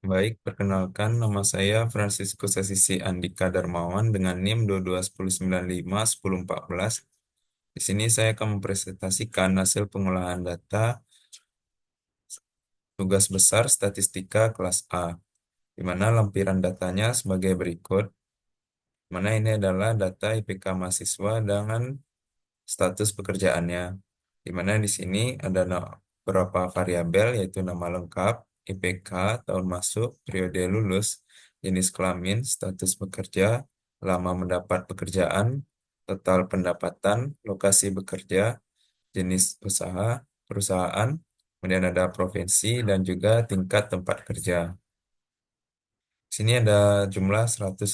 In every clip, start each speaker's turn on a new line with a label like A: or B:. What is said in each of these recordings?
A: Baik, perkenalkan nama saya Francisco Sasisi Andika Darmawan dengan NIM 2210951014. Di sini saya akan mempresentasikan hasil pengolahan data tugas besar statistika kelas A, di mana lampiran datanya sebagai berikut. Mana ini adalah data IPK mahasiswa dengan status pekerjaannya, di mana di sini ada beberapa variabel yaitu nama lengkap, IPK, tahun masuk, periode lulus, jenis kelamin, status bekerja, lama mendapat pekerjaan, total pendapatan, lokasi bekerja, jenis usaha, perusahaan, kemudian ada provinsi dan juga tingkat tempat kerja. Di sini ada jumlah 115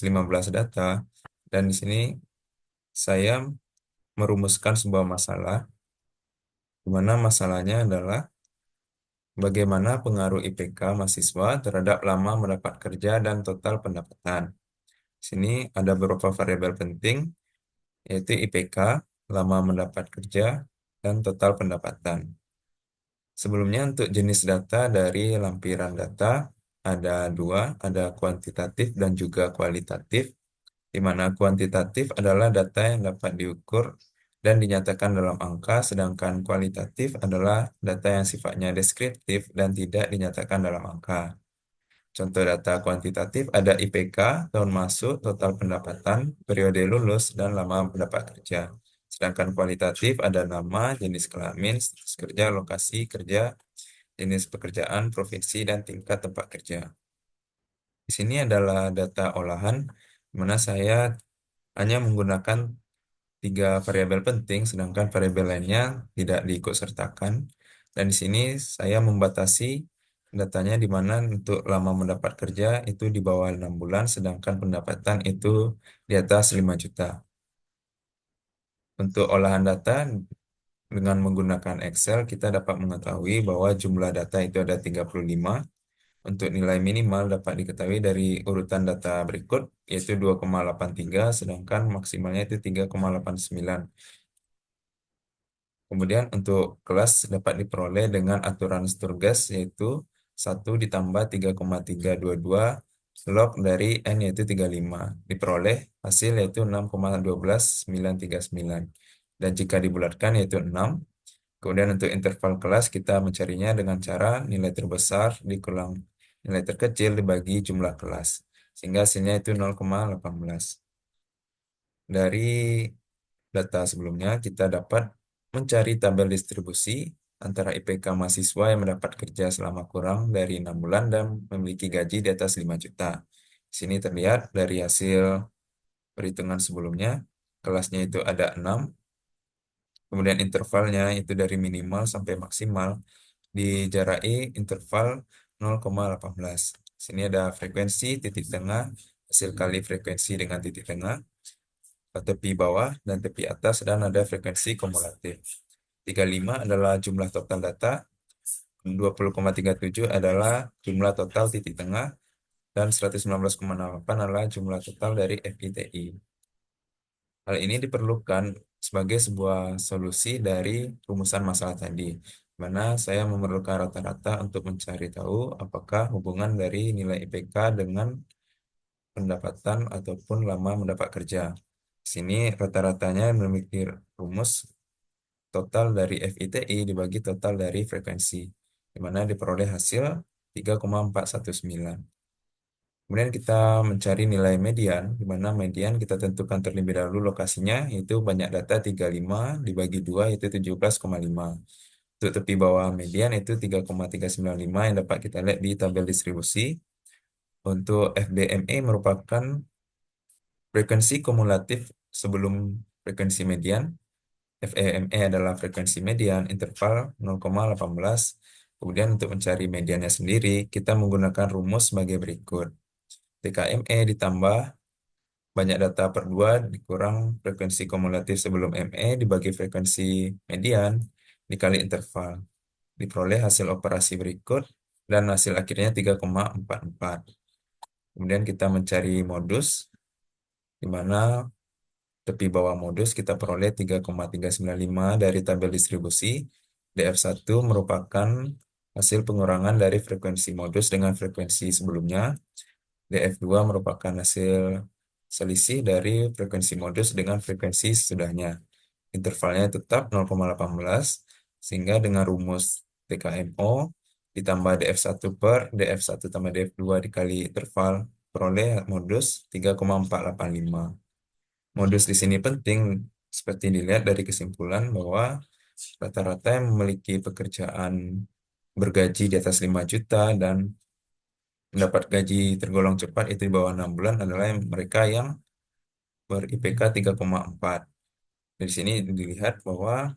A: data dan di sini saya merumuskan sebuah masalah, di mana masalahnya adalah bagaimana pengaruh IPK mahasiswa terhadap lama mendapat kerja dan total pendapatan. Di sini ada beberapa variabel penting, yaitu IPK, lama mendapat kerja, dan total pendapatan. Sebelumnya untuk jenis data dari lampiran data ada dua, ada kuantitatif dan juga kualitatif, di mana kuantitatif adalah data yang dapat diukur dan dinyatakan dalam angka, sedangkan kualitatif adalah data yang sifatnya deskriptif dan tidak dinyatakan dalam angka. Contoh data kuantitatif ada IPK, tahun masuk, total pendapatan, periode lulus, dan lama mendapat kerja. Sedangkan kualitatif ada nama, jenis kelamin, status kerja, lokasi kerja, jenis pekerjaan, provinsi, dan tingkat tempat kerja. Di sini adalah data olahan, di mana saya hanya menggunakan tiga variabel penting, sedangkan variabel lainnya tidak diikut sertakan. Dan di sini saya membatasi datanya di mana untuk lama mendapat kerja itu di bawah 6 bulan, sedangkan pendapatan itu di atas 5 juta. Untuk olahan data dengan menggunakan Excel, kita dapat mengetahui bahwa jumlah data itu ada 35. Untuk nilai minimal dapat diketahui dari urutan data berikut, yaitu 2,83, sedangkan maksimalnya itu 3,89. Kemudian untuk kelas dapat diperoleh dengan aturan Sturges, yaitu 1 ditambah 3,322 log dari N yaitu 35. Diperoleh hasil yaitu 6,12939. Dan jika dibulatkan yaitu 6. Kemudian untuk interval kelas kita mencarinya dengan cara nilai terbesar dikulang nilai terkecil dibagi jumlah kelas. Sehingga hasilnya itu 0,18. Dari data sebelumnya, kita dapat mencari tabel distribusi antara IPK mahasiswa yang mendapat kerja selama kurang dari 6 bulan dan memiliki gaji di atas 5 juta. Di sini terlihat dari hasil perhitungan sebelumnya, kelasnya itu ada 6, kemudian intervalnya itu dari minimal sampai maksimal dijarai interval 0,18. Di sini ada frekuensi, titik tengah, hasil kali frekuensi dengan titik tengah, tepi bawah dan tepi atas, dan ada frekuensi kumulatif. 35 adalah jumlah total data, 20,37 adalah jumlah total titik tengah, dan 119,8 adalah jumlah total dari FITI. Hal ini diperlukan sebagai sebuah solusi dari rumusan masalah tadi, di mana saya memerlukan rata-rata untuk mencari tahu apakah hubungan dari nilai IPK dengan pendapatan ataupun lama mendapat kerja. Di sini rata-ratanya memiliki rumus total dari FITI dibagi total dari frekuensi, di mana diperoleh hasil 3,419. Kemudian kita mencari nilai median, di mana median kita tentukan terlebih dahulu lokasinya, yaitu banyak data 35 dibagi 2, yaitu 17,5. Untuk tepi bawah median itu 3,395 yang dapat kita lihat di tabel distribusi. Untuk FBME merupakan frekuensi kumulatif sebelum frekuensi median. FEME adalah frekuensi median interval 0,18. Kemudian untuk mencari mediannya sendiri, kita menggunakan rumus sebagai berikut. TKME ditambah banyak data per 2 dikurang frekuensi kumulatif sebelum ME dibagi frekuensi median dikali interval. Diperoleh hasil operasi berikut dan hasil akhirnya 3,44. Kemudian kita mencari modus, di mana tepi bawah modus kita peroleh 3,395 dari tabel distribusi. DF1 merupakan hasil pengurangan dari frekuensi modus dengan frekuensi sebelumnya. DF2 merupakan hasil selisih dari frekuensi modus dengan frekuensi sesudahnya. Intervalnya tetap 0,18, sehingga dengan rumus TKMO ditambah DF1 per DF1 tambah DF2 dikali interval peroleh modus 3,485. Modus di sini penting seperti dilihat dari kesimpulan bahwa rata-rata yang memiliki pekerjaan bergaji di atas 5 juta dan mendapat gaji tergolong cepat itu di bawah 6 bulan adalah mereka yang ber-IPK 3,4. Dari sini dilihat bahwa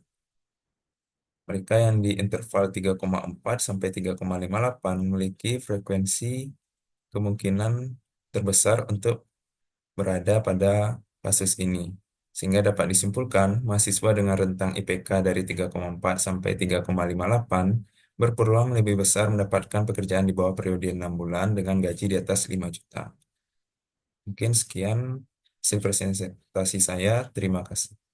A: mereka yang di interval 3,4 sampai 3,58 memiliki frekuensi kemungkinan terbesar untuk berada pada kasus ini. Sehingga dapat disimpulkan, mahasiswa dengan rentang IPK dari 3,4 sampai 3,58 berpeluang lebih besar mendapatkan pekerjaan di bawah periode 6 bulan dengan gaji di atas 5 juta. Mungkin sekian hasil presentasi saya. Terima kasih.